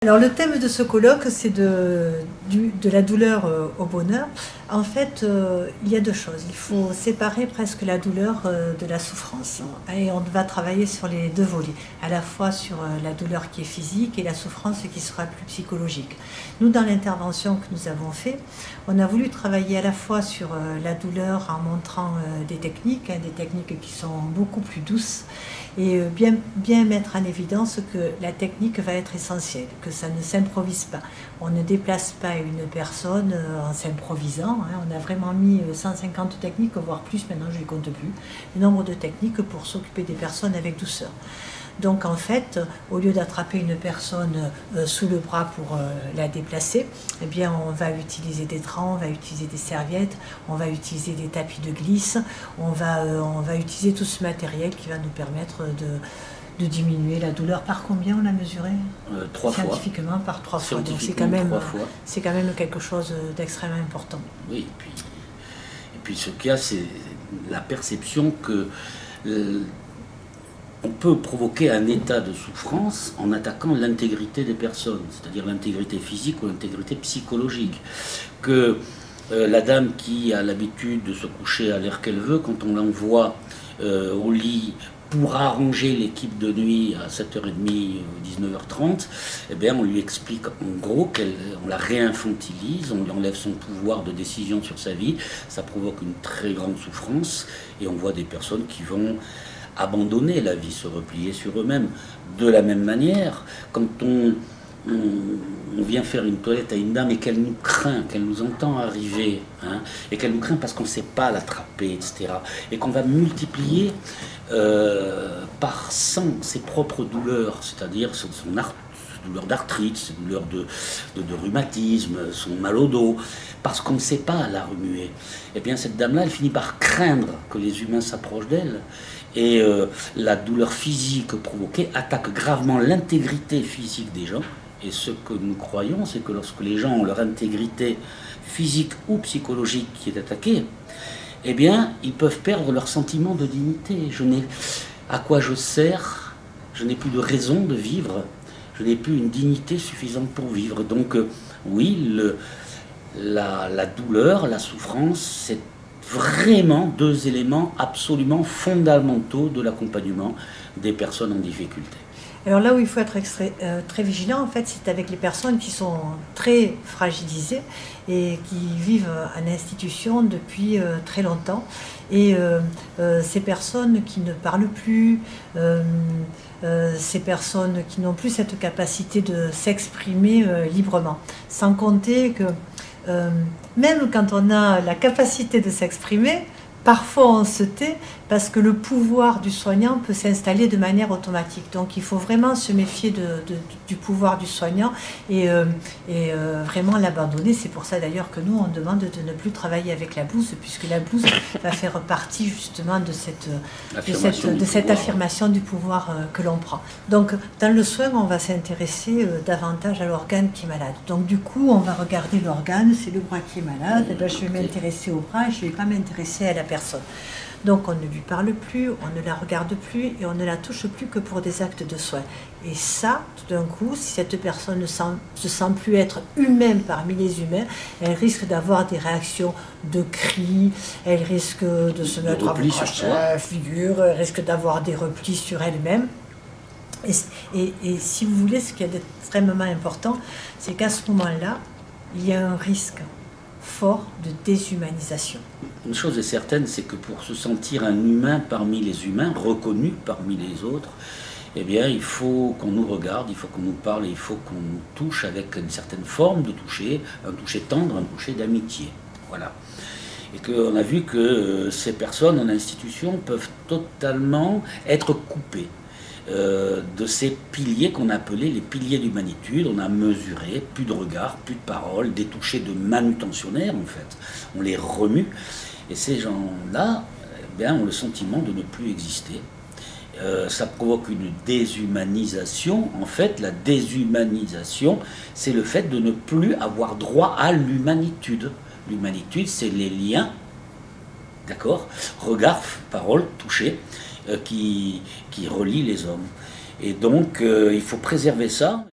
Alors le thème de ce colloque, c'est de la douleur au bonheur. En fait, il y a deux choses. Il faut séparer presque la douleur de la souffrance. Et on va travailler sur les deux volets, à la fois sur la douleur qui est physique et la souffrance qui sera plus psychologique. Nous, dans l'intervention que nous avons fait, on a voulu travailler à la fois sur la douleur en montrant des techniques qui sont beaucoup plus douces, et bien mettre en évidence que la technique va être essentielle, que ça ne s'improvise pas. On ne déplace pas une personne en s'improvisant. On a vraiment mis 150 techniques, voire plus, maintenant je ne les compte plus, le nombre de techniques pour s'occuper des personnes avec douceur. Donc en fait, au lieu d'attraper une personne sous le bras pour la déplacer, eh bien on va utiliser des draps, on va utiliser des serviettes, on va utiliser des tapis de glisse, on va utiliser tout ce matériel qui va nous permettre de diminuer la douleur. Par combien on l'a mesuré? 3 fois. Scientifiquement, par 3 fois. Donc c'est quand même quelque chose d'extrêmement important. Oui, et puis ce qu'il y a, c'est la perception que on peut provoquer un état de souffrance en attaquant l'intégrité des personnes, c'est-à-dire l'intégrité physique ou l'intégrité psychologique. Que la dame qui a l'habitude de se coucher à l'heure qu'elle veut, quand on l'envoie au lit pour arranger l'équipe de nuit à 7h30 ou 19h30, eh bien on lui explique en gros qu'on la réinfantilise, on lui enlève son pouvoir de décision sur sa vie, ça provoque une très grande souffrance, et on voit des personnes qui vont abandonner la vie, se replier sur eux-mêmes. De la même manière, quand on vient faire une toilette à une dame et qu'elle nous craint, qu'elle nous entend arriver, et qu'elle nous craint parce qu'on ne sait pas l'attraper, etc., et qu'on va multiplier par 100 ses propres douleurs, c'est-à-dire son douleur d'arthrite, ses douleurs de rhumatisme, son mal au dos, parce qu'on ne sait pas la remuer. Et bien cette dame-là, elle finit par craindre que les humains s'approchent d'elle, et la douleur physique provoquée attaque gravement l'intégrité physique des gens. Et ce que nous croyons, c'est que lorsque les gens ont leur intégrité physique ou psychologique qui est attaquée, eh bien, ils peuvent perdre leur sentiment de dignité. À quoi je sers? Je n'ai plus de raison de vivre. Je n'ai plus une dignité suffisante pour vivre. Donc, oui, la douleur, la souffrance, c'est vraiment deux éléments absolument fondamentaux de l'accompagnement des personnes en difficulté. Alors là où il faut être très vigilant, en fait, c'est avec les personnes qui sont très fragilisées et qui vivent en institution depuis très longtemps. Et ces personnes qui ne parlent plus, ces personnes qui n'ont plus cette capacité de s'exprimer librement. Sans compter que même quand on a la capacité de s'exprimer, parfois on se tait parce que le pouvoir du soignant peut s'installer de manière automatique. Donc il faut vraiment se méfier du pouvoir du soignant et vraiment l'abandonner. C'est pour ça d'ailleurs que nous on demande de ne plus travailler avec la blouse, puisque la blouse va faire partie justement de cette affirmation du pouvoir que l'on prend. Donc dans le soin, on va s'intéresser davantage à l'organe qui est malade. Donc du coup on va regarder l'organe, c'est le bras qui est malade, et bien, je vais m'intéresser au bras et je ne vais pas m'intéresser à la personne. Donc on ne lui parle plus, on ne la regarde plus et on ne la touche plus que pour des actes de soins. Et ça, tout d'un coup, si cette personne ne se sent plus être humaine parmi les humains, elle risque d'avoir des réactions de cris, elle risque de se mettre à cracher la figure, elle risque d'avoir des replis sur elle-même. Et si vous voulez, ce qui est extrêmement important, c'est qu'à ce moment-là, il y a un risque fort de déshumanisation. Une chose est certaine, c'est que pour se sentir un humain parmi les humains, reconnu parmi les autres, eh bien, il faut qu'on nous regarde, il faut qu'on nous parle, il faut qu'on nous touche avec une certaine forme de toucher, un toucher tendre, un toucher d'amitié. Voilà. Et qu'on a vu que ces personnes en institution peuvent totalement être coupées de ces piliers qu'on appelait les piliers d'humanitude. On a mesuré, plus de regard, plus de parole, des touchés de manutentionnaires en fait. On les remue, et ces gens-là ont le sentiment de ne plus exister. Ça provoque une déshumanisation. En fait, la déshumanisation, c'est le fait de ne plus avoir droit à l'humanitude. L'humanitude, c'est les liens, d'accord, regard, parole, toucher, qui relie les hommes. Et donc, il faut préserver ça.